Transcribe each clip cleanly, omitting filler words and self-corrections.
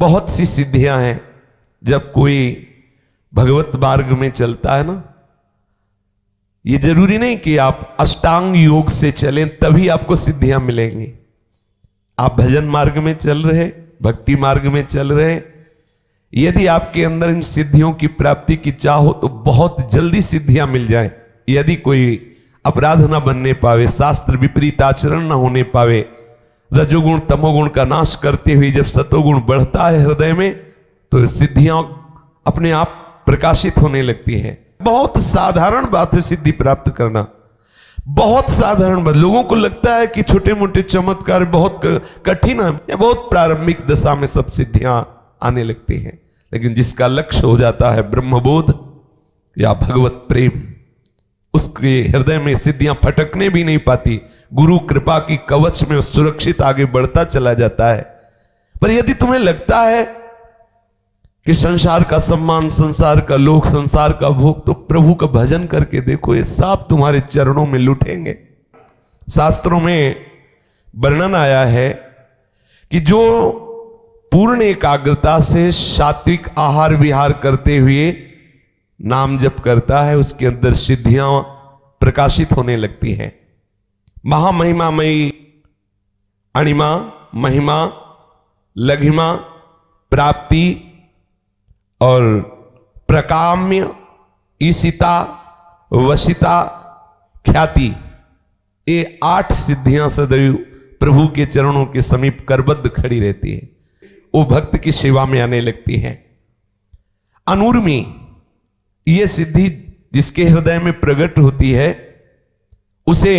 बहुत सी सिद्धियां हैं। जब कोई भगवत मार्ग में चलता है ना, ये जरूरी नहीं कि आप अष्टांग योग से चलें तभी आपको सिद्धियां मिलेंगी। आप भजन मार्ग में चल रहे, भक्ति मार्ग में चल रहे, यदि आपके अंदर इन सिद्धियों की प्राप्ति की चाह हो तो बहुत जल्दी सिद्धियां मिल जाएं। यदि कोई अपराध ना बनने पावे, शास्त्र विपरीत आचरण ना होने पावे, रजोगुण तमोगुण का नाश करते हुए जब सतोगुण बढ़ता है हृदय में, तो सिद्धियां अपने आप प्रकाशित होने लगती हैं। बहुत साधारण बात है सिद्धि प्राप्त करना, बहुत साधारण बात। लोगों को लगता है कि छोटे मोटे चमत्कार बहुत कठिन है, या बहुत प्रारंभिक दशा में सब सिद्धियां आने लगती हैं। लेकिन जिसका लक्ष्य हो जाता है ब्रह्मबोध या भगवत प्रेम, उसके हृदय में सिद्धियां फटकने भी नहीं पाती। गुरु कृपा की कवच में सुरक्षित आगे बढ़ता चला जाता है। पर यदि तुम्हें लगता है कि संसार का सम्मान, संसार का लोक, संसार का भोग, तो प्रभु का भजन करके देखो, ये सब तुम्हारे चरणों में लुटेंगे। शास्त्रों में वर्णन आया है कि जो पूर्ण एकाग्रता से सात्विक आहार विहार करते हुए नाम जप करता है, उसके अंदर सिद्धियां प्रकाशित होने लगती हैं। महामहिमामयी अणिमा, महिमा, लघिमा, प्राप्ति और प्रकाम्य, ईशिता, वशिता, ख्याति, ये 8 सिद्धियां सदैव प्रभु के चरणों के समीप करबद्ध खड़ी रहती है। वो भक्त की सेवा में आने लगती हैं। अनूर्मी, ये सिद्धि जिसके हृदय में प्रकट होती है, उसे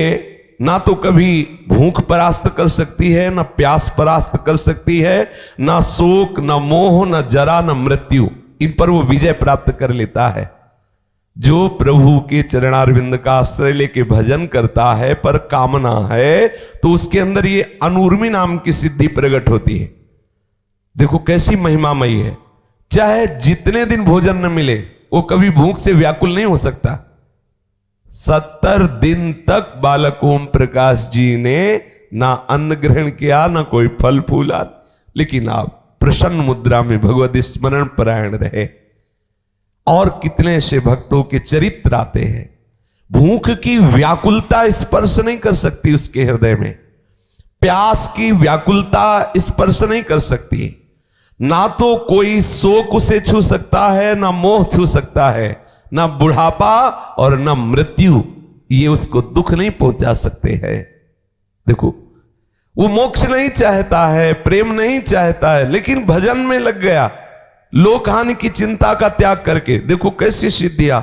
ना तो कभी भूख परास्त कर सकती है, ना प्यास परास्त कर सकती है, ना शोक, ना मोह, ना जरा, ना मृत्यु, इन पर वो विजय प्राप्त कर लेता है। जो प्रभु के चरणारविंद का आश्रय लेके भजन करता है पर कामना है, तो उसके अंदर ये अनूर्मी नाम की सिद्धि प्रकट होती है। देखो कैसी महिमामयी है। चाहे जितने दिन भोजन न मिले, वो कभी भूख से व्याकुल नहीं हो सकता। 70 दिन तक बालक ओम प्रकाश जी ने ना अन्न ग्रहण किया, ना कोई फल फूला, लेकिन आप प्रसन्न मुद्रा में भगवत स्मरण परायण रहे। और कितने से भक्तों के चरित्र आते हैं। भूख की व्याकुलता स्पर्श नहीं कर सकती उसके हृदय में, प्यास की व्याकुलता स्पर्श नहीं कर सकती, ना तो कोई शोक उसे छू सकता है, ना मोह छू सकता है, ना बुढ़ापा और ना मृत्यु, ये उसको दुख नहीं पहुंचा सकते हैं। देखो, वो मोक्ष नहीं चाहता है, प्रेम नहीं चाहता है, लेकिन भजन में लग गया, लोक हानि की चिंता का त्याग करके। देखो कैसी सिद्धियां,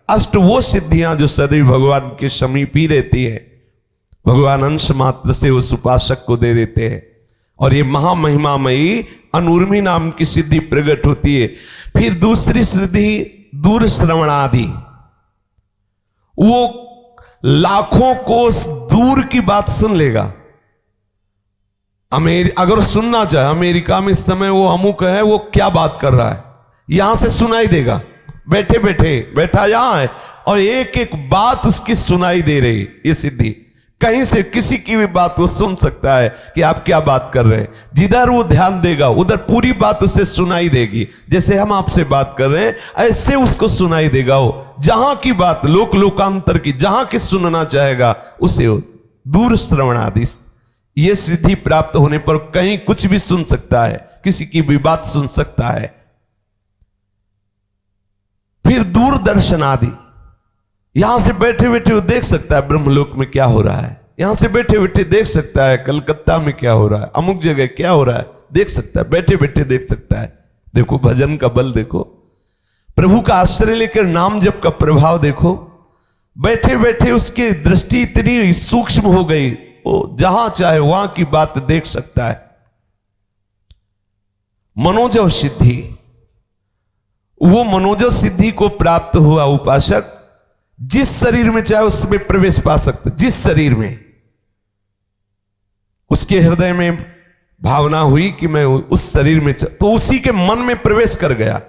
अष्ट वो सिद्धियां जो सदैव भगवान के समीप ही रहती है। भगवान अंश मात्र से उस उपासक को दे देते हैं। और ये महामहिमामयी अनूर्मी नाम की सिद्धि प्रकट होती है। फिर दूसरी सिद्धि दूर श्रवणादि, वो लाखों कोस दूर की बात सुन लेगा। अगर सुनना चाहे, अमेरिका में इस समय वो अमुक है, वो क्या बात कर रहा है, यहां से सुनाई देगा। बैठे बैठे बैठा यहां है और एक एक बात उसकी सुनाई दे रही। ये सिद्धि कहीं से किसी की भी बात वो सुन सकता है कि आप क्या बात कर रहे हैं। जिधर वो ध्यान देगा उधर पूरी बात उसे सुनाई देगी। जैसे हम आपसे बात कर रहे हैं, ऐसे उसको सुनाई देगा। वो जहां की बात, लोक लोकांतर की, जहां की सुनना चाहेगा उसे दूर श्रवणादि, ये सिद्धि प्राप्त होने पर कहीं कुछ भी सुन सकता है, किसी की भी बात सुन सकता है। फिर दूरदर्शन आदि, यहां से बैठे बैठे वो देख सकता है ब्रह्मलोक में क्या हो रहा है, यहां से बैठे बैठे देख सकता है कलकत्ता में क्या हो रहा है, अमुक जगह क्या हो रहा है, देख सकता है, बैठे बैठे देख सकता है। देखो भजन का बल देखो, प्रभु का आश्रय लेकर नाम जप का प्रभाव देखो। बैठे बैठे उसकी दृष्टि इतनी सूक्ष्म हो गई, वो जहां चाहे वहां की बात देख सकता है। मनोजव सिद्धि, वो मनोजव सिद्धि को प्राप्त हुआ उपासक जिस शरीर में चाहे उसमें प्रवेश पा सकता। जिस शरीर में उसके हृदय में भावना हुई कि मैं उस शरीर में, तो उसी के मन में प्रवेश कर गया।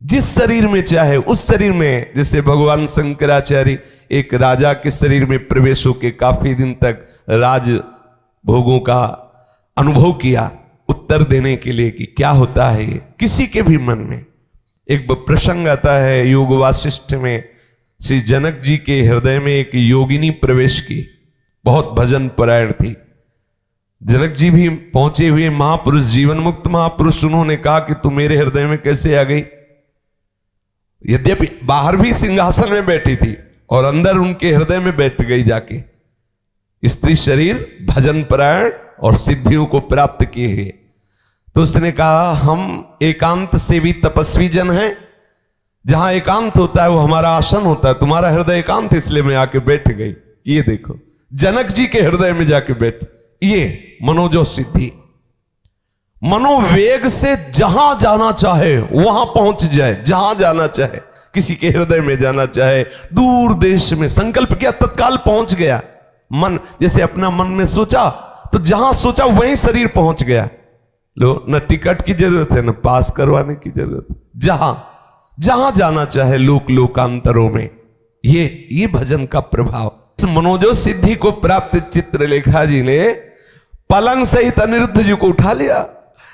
जिस शरीर में चाहे उस शरीर में, जैसे भगवान शंकराचार्य एक राजा के शरीर में प्रवेश होकर काफी दिन तक राज भोगों का अनुभव किया, उत्तर देने के लिए कि क्या होता है ये किसी के भी मन में। एक प्रसंग आता है योग वासिष्ठ में, श्री जनक जी के हृदय में एक योगिनी प्रवेश की, बहुत भजन परायण थी। जनक जी भी पहुंचे हुए महापुरुष, जीवन मुक्त महापुरुष, उन्होंने कहा कि तू मेरे हृदय में कैसे आ गई। यद्यपि बाहर भी सिंहासन में बैठी थी और अंदर उनके हृदय में बैठ गई जाके। स्त्री शरीर, भजन परायण और सिद्धियों को प्राप्त किए हुए। तो उसने कहा हम एकांत से भी तपस्वी जन हैं, जहां एकांत होता है वो हमारा आसन होता है, तुम्हारा हृदय एकांत इसलिए मैं आके बैठ गई। ये देखो जनक जी के हृदय में जाके बैठ, ये मनोजो सिद्धि। मनोवेग से जहां जाना चाहे वहां पहुंच जाए, जहां जाना चाहे, किसी के हृदय में जाना चाहे, दूर देश में संकल्प किया तत्काल पहुंच गया। मन जैसे अपना मन में सोचा तो जहां सोचा वहीं शरीर पहुंच गया। लो, न टिकट की जरूरत है न पास करवाने की जरूरत, जहां जहां जाना चाहे लोक लोकांतरों में। ये भजन का प्रभाव। मनोजो सिद्धि को प्राप्त चित्रलेखा जी ने पलंग सहित अनिरुद्ध जी को उठा लिया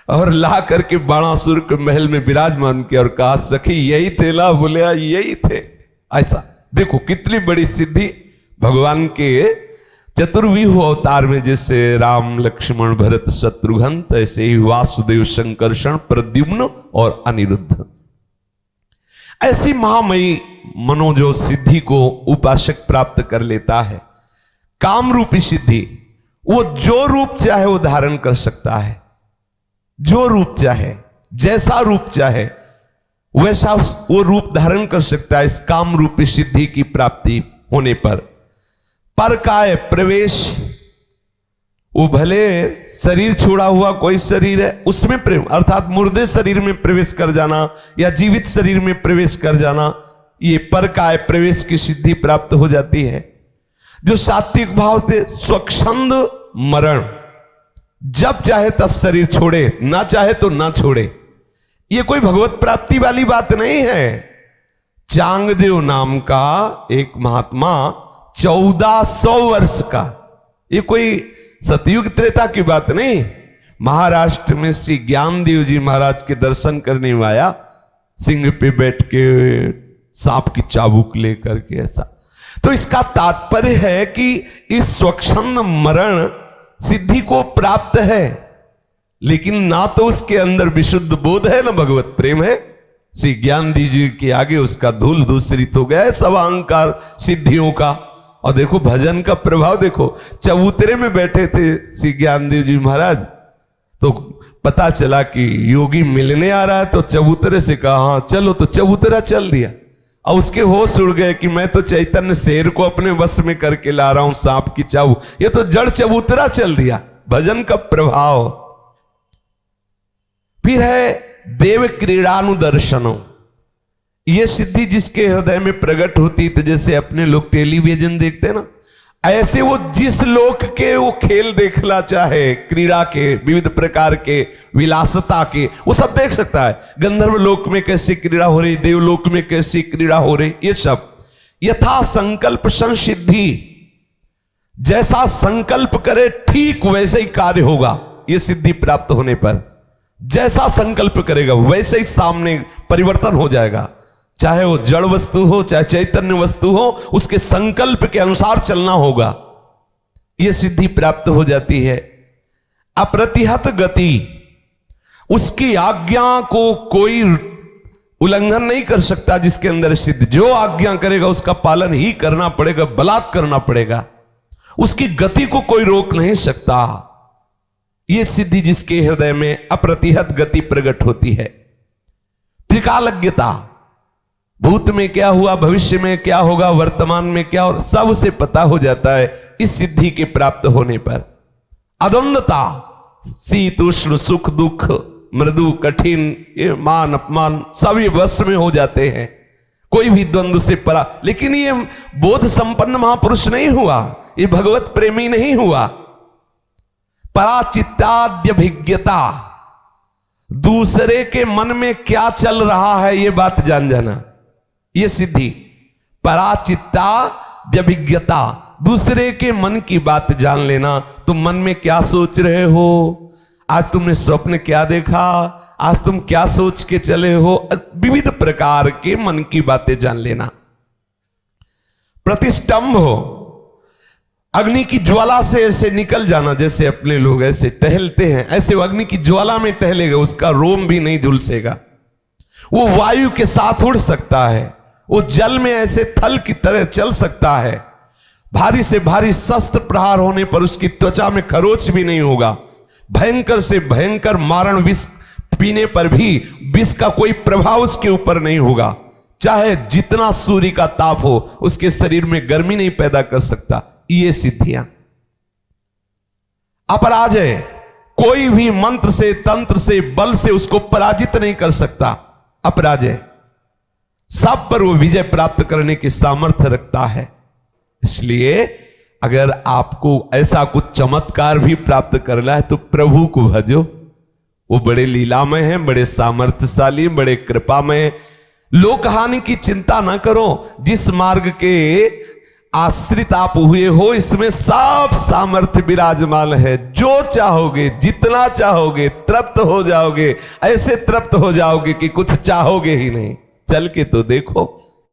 और ला करके बाणासुर के महल में विराजमान किया और कहा सखी यही थे ला। बोले यही थे। ऐसा देखो कितनी बड़ी सिद्धि भगवान के चतुर्व्यूह अवतार में, जैसे राम लक्ष्मण भरत शत्रुघ्न, तैसे ही वासुदेव संकर्षण प्रद्युम्न और अनिरुद्ध। ऐसी महामयी मनोजो सिद्धि को उपासक प्राप्त कर लेता है। काम रूपी सिद्धि, वो जो रूप चाहे वो धारण कर सकता है, जो रूप चाहे, जैसा रूप चाहे वैसा वो रूप धारण कर सकता है इस काम रूपी सिद्धि की प्राप्ति होने पर। काय प्रवेश, वो भले शरीर छोड़ा हुआ कोई शरीर है उसमें प्रेम, अर्थात मुर्दे शरीर में प्रवेश कर जाना या जीवित शरीर में प्रवेश कर जाना, ये काय प्रवेश की सिद्धि प्राप्त हो जाती है। जो सात्विक भाव से स्वच्छंद मरण, जब चाहे तब शरीर छोड़े, ना चाहे तो ना छोड़े, ये कोई भगवत प्राप्ति वाली बात नहीं है। चांगदेव नाम का एक महात्मा 1400 वर्ष का, ये कोई सतयुग त्रेता की बात नहीं, महाराष्ट्र में श्री ज्ञानदेव जी महाराज के दर्शन करने में आया, सिंह पे बैठ के सांप की चाबुक लेकर के। ऐसा तो इसका तात्पर्य है कि इस स्वच्छंद मरण सिद्धि को प्राप्त है, लेकिन ना तो उसके अंदर विशुद्ध बोध है, ना भगवत प्रेम है। श्री ज्ञानदेव जी के आगे उसका धूल दूसरित हो गया है सब अहंकार सिद्धियों का। और देखो भजन का प्रभाव देखो, चबूतरे में बैठे थे श्री ज्ञानदेव जी महाराज, तो पता चला कि योगी मिलने आ रहा है, तो चबूतरे से कहा हाँ चलो, तो चबूतरा चल दिया। और उसके होश उड़ गए कि मैं तो चैतन्य शेर को अपने वश में करके ला रहा हूं, सांप की चाबू, ये तो जड़ चबूतरा चल दिया। भजन का प्रभाव। फिर है देव क्रीड़ानुदर्शनों, ये सिद्धि जिसके हृदय में प्रकट होती, तो जैसे अपने लोग टेलीविजन देखते हैं ना, ऐसे वो जिस लोक के वो खेल देखना चाहे, क्रीड़ा के, विविध प्रकार के, विलासता के, वो सब देख सकता है। गंधर्व लोक में कैसी क्रीड़ा हो रही, देवलोक में कैसी क्रीड़ा हो रही, ये सब यथा संकल्प संसिद्धि, जैसा संकल्प करे ठीक वैसे ही कार्य होगा। ये सिद्धि प्राप्त होने पर जैसा संकल्प करेगा वैसे ही सामने परिवर्तन हो जाएगा। चाहे वो जड़ वस्तु हो चाहे चैतन्य वस्तु हो, उसके संकल्प के अनुसार चलना होगा। यह सिद्धि प्राप्त हो जाती है। अप्रतिहत गति, उसकी आज्ञा को कोई उल्लंघन नहीं कर सकता जिसके अंदर सिद्ध। जो आज्ञा करेगा उसका पालन ही करना पड़ेगा, बलात् करना पड़ेगा, उसकी गति को कोई रोक नहीं सकता। यह सिद्धि जिसके हृदय में अप्रतिहत गति प्रकट होती है। त्रिकालज्ञता, भूत में क्या हुआ, भविष्य में क्या होगा, वर्तमान में क्या हो, सब उसे पता हो जाता है इस सिद्धि के प्राप्त होने पर। अद्वंदता, शीत उष्ण सुख दुख मृदु कठिन, ये मान अपमान सब ये वश में हो जाते हैं, कोई भी द्वंद्व से परा। लेकिन ये बोध संपन्न महापुरुष नहीं हुआ, ये भगवत प्रेमी नहीं हुआ। पराचित्ताद्यभिज्ञता, दूसरे के मन में क्या चल रहा है ये बात जान जाना, ये सिद्धि। पराचित्ताद्यभिज्ञता, दूसरे के मन की बात जान लेना, तुम मन में क्या सोच रहे हो, आज तुमने स्वप्न क्या देखा, आज तुम क्या सोच के चले हो, विविध प्रकार के मन की बातें जान लेना। प्रतिष्ठंभ हो, अग्नि की ज्वाला से ऐसे निकल जाना, जैसे अपने लोग ऐसे टहलते हैं, ऐसे वो अग्नि की ज्वाला में टहलेगा, उसका रोम भी नहीं झुलसेगा। वो वायु के साथ उड़ सकता है, वो जल में ऐसे थल की तरह चल सकता है, भारी से भारी शस्त्र प्रहार होने पर उसकी त्वचा में खरोच भी नहीं होगा, भयंकर से भयंकर मारण विष पीने पर भी विष का कोई प्रभाव उसके ऊपर नहीं होगा, चाहे जितना सूर्य का ताप हो उसके शरीर में गर्मी नहीं पैदा कर सकता। ये सिद्धियां। अपराजय, कोई भी मंत्र से, तंत्र से, बल से उसको पराजित नहीं कर सकता। अपराजय, सब पर वो विजय प्राप्त करने की सामर्थ्य रखता है। इसलिए अगर आपको ऐसा कुछ चमत्कार भी प्राप्त करना है तो प्रभु को भजो, वो बड़े लीलामय हैं, बड़े सामर्थ्यशाली, बड़े कृपामय। लोक हानि की चिंता ना करो, जिस मार्ग के आश्रित आप हुए हो इसमें सब सामर्थ्य विराजमान है। जो चाहोगे, जितना चाहोगे, तृप्त हो जाओगे, ऐसे तृप्त हो जाओगे कि कुछ चाहोगे ही नहीं। चल के तो देखो।